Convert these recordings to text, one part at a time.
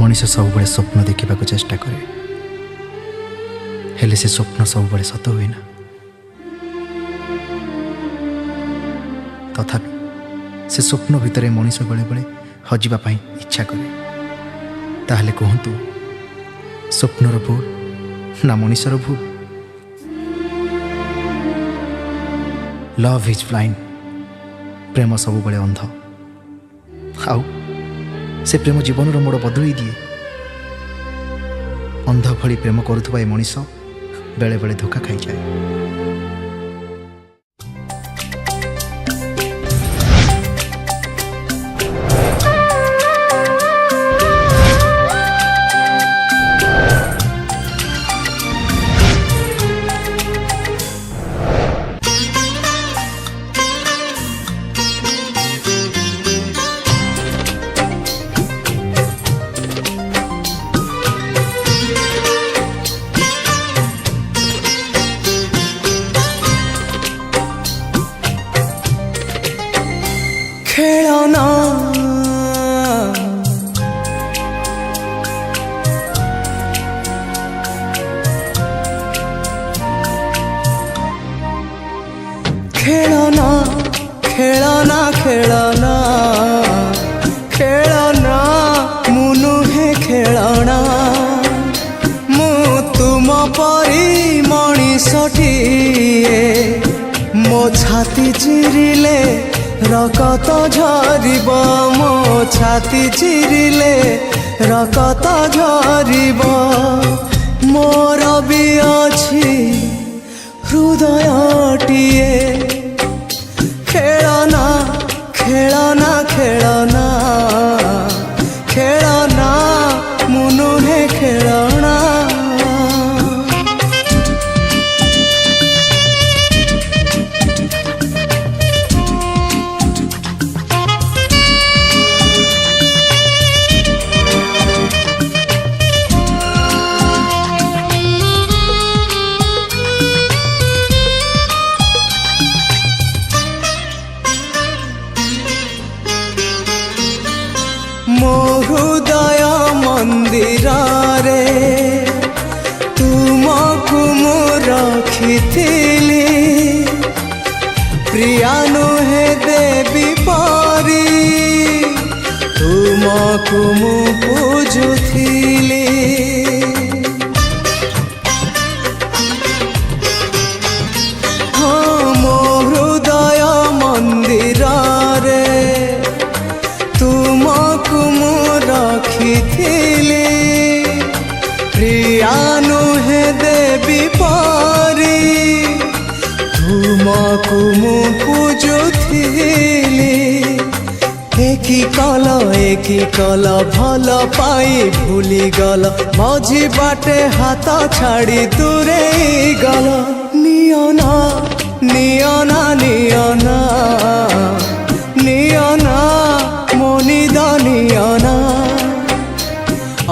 मनीष सब बड़े स्वप्न देखा चेष्टा करे हेले से स्वप्न सब बड़े सत हुए ना। तथापि से स्वप्न भितर मनीष बेले बेले हजिबा इच्छा करे। ताहले कहतु स्वप्नर भूल ना मनीषर भूल? लव इज ब्लाइंड, प्रेम सब बड़े अंध। आउ से प्रेम जीवन मोड़ बदल दिए। अंध भली प्रेम करुवा ए मनीष बेले बेले धोखा खाई जाए। खेलना खेलना खेलना खेलना खेलना मुनु है खेलना मु तुम परी मणिषटिए मो छाती चिरिले रकत झरिब मो छाती चिरिले रकत झरिब मोर भी अछि हृदयटिए खेलना खेलना खेलना खेलना मुनु है खेलना। मो हृदय मंदिर रे तुमको मु रखिथिली प्रिया नुहे देवी परी तुमको मु पूजुथिली। हाँ मो हृदय मंदिर रे तुमको मु रखिथिली प्रिया नुहे देवी परी तुमको मु पूजुथिली। एकी कल भल पाई भूली गल मझी बाटे हाथ छाड़ी दूरे गल नियना नियना नियना नियना मोनिद नियना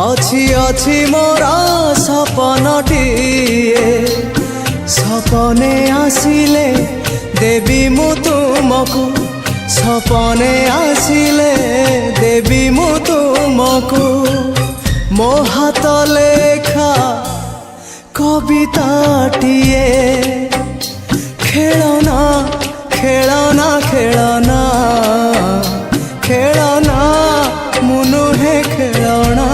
अछि अछि मोरा सपनटिए सपने आसिले देवी मु तुमको सपने आसिले देवी मु तुमको मो हाथ लेखा कविताटिए खेलना खेलना खेलना खेलना मुनु है खेलना।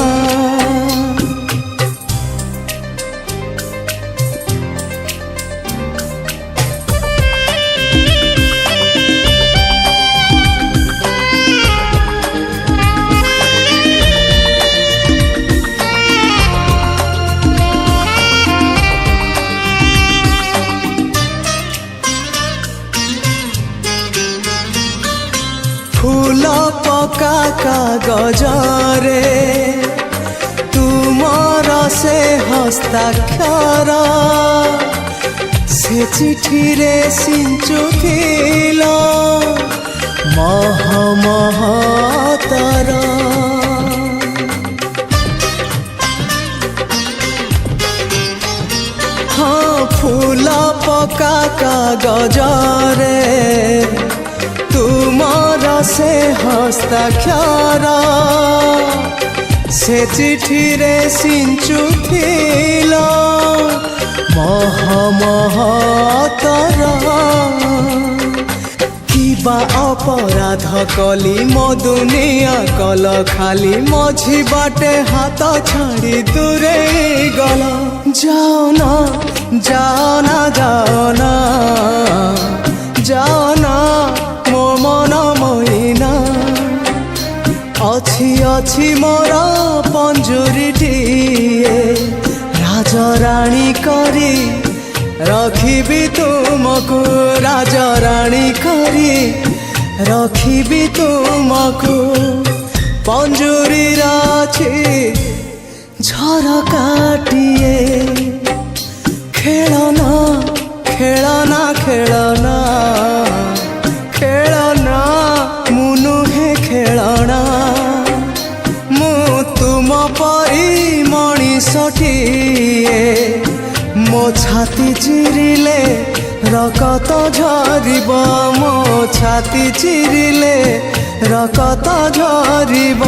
फूल पका कागजरे तुमर से हस्ताक्षर से चिठी रे सिंचुथिल मह महतर। हाँ फूल पका कागजरे तुमर से हस्ताक्षर ସେ ଚିଠିରେ ସିଞ୍ଚୁଥିଲ ମହମହତର কিবা অপরাধ কলি মো দুনিয়া কল খালি মঝি বাটে হাত ছাড়ি দূরে গল যাও না যাও না যাও না যাও না মো মন মইনা অছি অছি মোর পঞ্জুরিটিয়ে রাজরাণী করি রখিবি তুমকু রাজরাণী করি রখিবি তুমকু পঞ্জুরির আছে ঝরকাটিয়ে খেলনা খেলনা খেলনা খেলনা মু নুহে খেলনা মু তুম পরি মଣିষটিয়ে ମୋ ଛାତି ଚିରିଲେ ରକତ ଝରିବ ମୋ ଛାତି ଚିରିଲେ ରକତ ଝରିବ